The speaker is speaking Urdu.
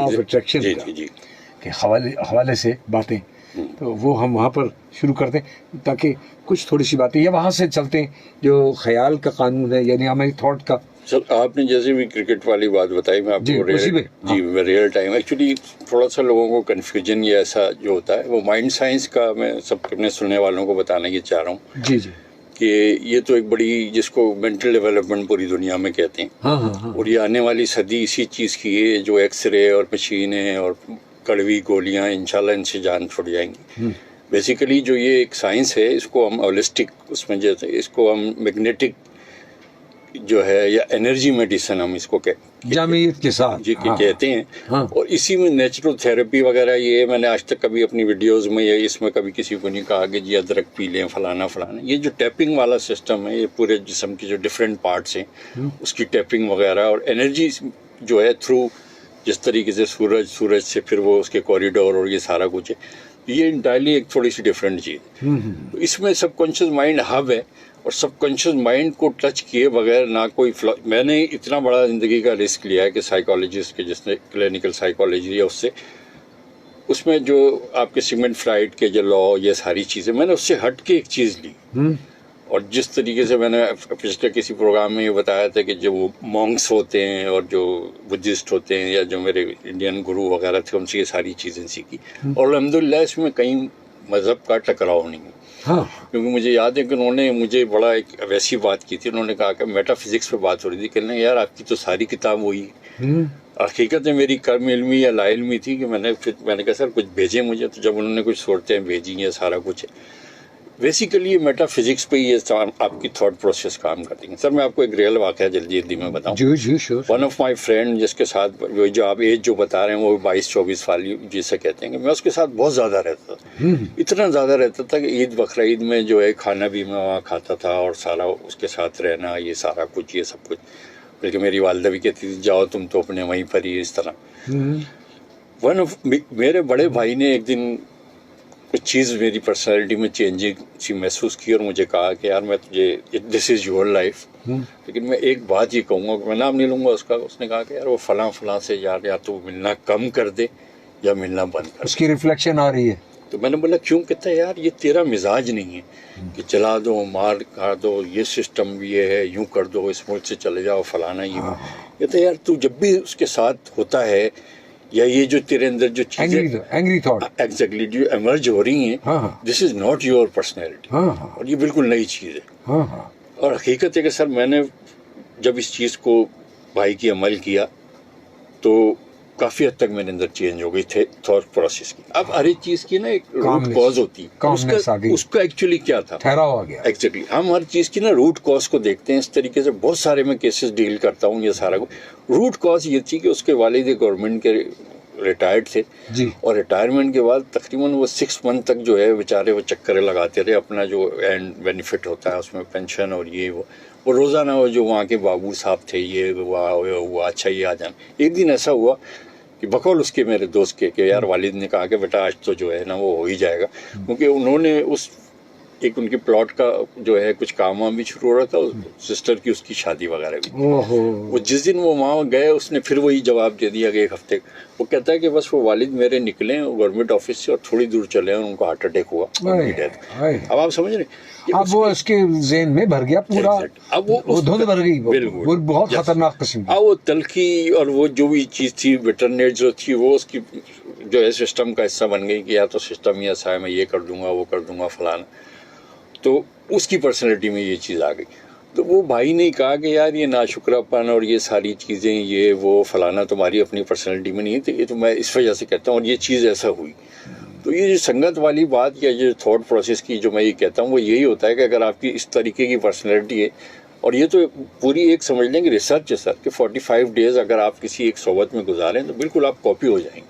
آف اٹریکشن جی کا جی جی کہ حوالے سے باتیں، تو وہ ہم وہاں پر شروع کرتے ہیں تاکہ کچھ تھوڑی سی باتیں یا وہاں سے چلتے ہیں جو خیال کا قانون ہے، یعنی ہماری تھاٹ کا. سر آپ نے جیسے بھی کرکٹ والی بات بتائی، میں آپ جی، کو اسی پہ، ہاں. جی میں ریئل ٹائم ایکچولی تھوڑا سا لوگوں کو کنفیوژن یا ایسا جو ہوتا ہے وہ مائنڈ سائنس کا، میں سب اپنے سننے والوں کو بتانا یہ چاہ رہا ہوں جی جی کہ یہ تو ایک بڑی، جس کو مینٹل ڈیولپمنٹ پوری دنیا میں کہتے ہیں، ہاں ہاں ہاں اور یہ آنے والی صدی اسی چیز کی ہے، جو ایکس رے اور مشینیں اور کڑوی گولیاں انشاءاللہ ان سے جان چھوڑ جائیں گی. بیسیکلی جو یہ ایک سائنس ہے، اس کو ہم ہولسٹک، اس میں جیسے اس کو ہم میگنیٹک جو ہے یا انرجی میڈیسن ہم اس کو جامعیت کے ساتھ جی کہتے ہیں. ہاں. اور اسی میں نیچرل تھراپی وغیرہ، یہ میں نے آج تک کبھی اپنی ویڈیوز میں یا اس میں کبھی کسی کو نہیں کہا کہ جی ادرک پی لیں فلانا فلانا. یہ جو ٹیپنگ والا سسٹم ہے، یہ پورے جسم کی جو ڈفرینٹ پارٹس ہیں اس کی ٹیپنگ وغیرہ، اور انرجی جو ہے تھرو جس طریقے سے سورج سے پھر وہ اس کے کوریڈور اور یہ سارا کچھ ہے، یہ انٹائرلی ایک تھوڑی سی ڈفرینٹ چیز. تو اس میں سب کانشیس مائنڈ ہب ہے، اور سب کانشیس مائنڈ کو ٹچ کیے بغیر نہ کوئی میں نے اتنا بڑا زندگی کا رسک لیا ہے کہ سائیکالوجسٹ کے، جس نے کلینکل سائیکالوجی ہے، اس میں جو آپ کے سیگمنڈ فرائڈ کے جو لا، یہ ساری چیزیں میں نے اس سے ہٹ کے ایک چیز لی. اور جس طریقے سے میں نے پچھلے کسی پروگرام میں یہ بتایا تھا کہ جو مونکس ہوتے ہیں اور جو بدھسٹ ہوتے ہیں یا جو میرے انڈین گرو وغیرہ تھے، ان سے یہ ساری چیزیں سیکھی. اور الحمدللہ اس میں کہیں مذہب کا ٹکراؤ نہیں ہے. ہاں. کیونکہ مجھے یاد ہے کہ انہوں نے مجھے بڑا ایک ویسی بات کی تھی. انہوں نے کہا کہ میٹا فزکس پہ بات ہو رہی تھی، کہنا یار آپ کی تو ساری کتاب وہی ہے. حقیقت ہے میری کم علمی یا لا علمی تھی کہ میں نے کہا سر کچھ بھیجیں مجھے. تو جب انہوں نے کچھ صورتیں بھیجی ہیں، سارا کچھ ہے بیسیکلی یہ میٹا فزکس پہ یہ آپ کی تھاٹ پروسیس کام کرتی ہے. سر میں آپ کو ایک ریئل واقعہ جلدی میں بتاؤں. جی شور. ون آف مائی فرینڈ، جس کے ساتھ جو آپ ایج جو بتا رہے ہیں وہ 22-24 سال جسے کہتے ہیں، کہ میں اس کے ساتھ بہت زیادہ رہتا تھا. اتنا زیادہ رہتا تھا کہ عید بقرعید میں جو ہے کھانا بھی میں وہاں کھاتا تھا، اور سارا اس کے ساتھ رہنا، یہ سارا کچھ، یہ سب کچھ. بلکہ میری والدہ بھی کہتی تھی جاؤ تم تو اپنے وہیں پر ہی، اس طرح. میرے بڑے بھائی نے ایک دن کچھ چیز میری پرسنالٹی میں چینجنگ سی محسوس کی، اور مجھے کہا کہ یار میں تجھے، دس از یور لائف، لیکن میں ایک بات یہ کہوں گا کہ میں نام نہیں لوں گا اس کا. اس نے کہا کہ یار وہ فلاں سے یار یا تو ملنا کم کر دے یا ملنا بند کر دے. اس کی ریفلیکشن آ رہی ہے. تو میں نے بولا کیوں؟ کہتا ہے یار یہ تیرا مزاج نہیں ہے کہ چلا دو، مار کر دو، یہ سسٹم یہ ہے، یوں کر دو، اس ملک سے چلے جاؤ فلانا. یہ کہتا ہے یار تو جب بھی اس کے ساتھ ہوتا ہے، یا یہ جو تیرے اندر جو چیزیں اینگری تھاٹ ایگزیکٹلی جو ایمرج ہو رہی ہیں، دس از ناٹ یور پرسنالٹی، اور یہ بالکل نئی چیز ہے. اور حقیقت ہے کہ سر میں نے جب اس چیز کو بھائی کی عمل کیا تو کافی حد تک میرے اندر چینج ہو گئی تھے تھاٹ پروسیس کی. اب ہر ایک چیز کی نا ایک روٹ کاز ہوتی ہے، اس کا ایکچولی کیا تھا ٹھہراؤ آ گیا. ایگزیکٹلی ہم ہر چیز کی نا روٹ کاز کو دیکھتے ہیں اس طریقے سے. بہت سارے میں کیسز ڈیل کرتا ہوں، یہ سارا روٹ کاز یہ تھی کہ اس کے والد گورنمنٹ کے ریٹائرڈ تھے جی، اور ریٹائرمنٹ کے بعد تقریباً وہ 6 منتھ تک جو ہے بیچارے وہ چکریں لگاتے رہے. اپنا جو اینڈ بینیفٹ ہوتا ہے اس میں پینشن اور یہ وہ روزانہ وہ جو وہاں کے بابو صاحب تھے، یہ ہوا اچھا یہ آ جانا. ایک دن ایسا ہوا کہ بقول اس کے میرے دوست کے کہ یار والد نے کہا کہ بیٹا آج تو جو ہے نا وہ ہو ہی جائے گا، کیونکہ انہوں نے اس ایک ان کی پلاٹ کا جو ہے کچھ کام وام بھی شروع ہو رہا تھا، سسٹر کی اس کی شادی وغیرہ بھی. وہ جس دن وہ وہاں گئے اس نے پھر وہی جواب دے دیا کہ ایک ہفتے. وہ کہتا ہے کہ بس وہ والد میرے نکلے گورنمنٹ آفس سے اور تھوڑی دور چلے اور ان کو ہارٹ اٹیک ہوا، ان کی ڈیتھ. اب آپ سمجھ رہے ہیں، اب وہ اس کے ذہن میں بھر گیا پورا، اب وہ دھند بھر گئی. بالکل وہ بہت خطرناک قسم کی. اب وہ تلخی اور وہ جو بھی چیز تھی بٹرنیٹ جو تھی، وہ اس کی جو ہے سسٹم کا حصہ بن گئی کہ یا تو سسٹم ہی ایسا ہے میں یہ کر دوں گا وہ کر دوں گا فلانا. تو اس کی پرسنالٹی میں یہ چیز آ گئی. تو وہ بھائی نے کہا کہ یار یہ ناشکرہ پن اور یہ ساری چیزیں یہ وہ فلانا تمہاری اپنی پرسنالٹی میں نہیں ہے، تو یہ تو میں اس وجہ سے کہتا ہوں اور یہ چیز ایسا ہوئی. تو یہ جو سنگت والی بات یا جو تھاٹ پروسیس کی جو میں یہ کہتا ہوں وہ یہی ہوتا ہے کہ اگر آپ کی اس طریقے کی پرسنالٹی ہے، اور یہ تو پوری ایک سمجھ لیں کہ ریسرچ ہے سر کہ 45 ڈیز اگر آپ کسی ایک صحبت میں گزاریں تو بالکل آپ کاپی ہو جائیں گے.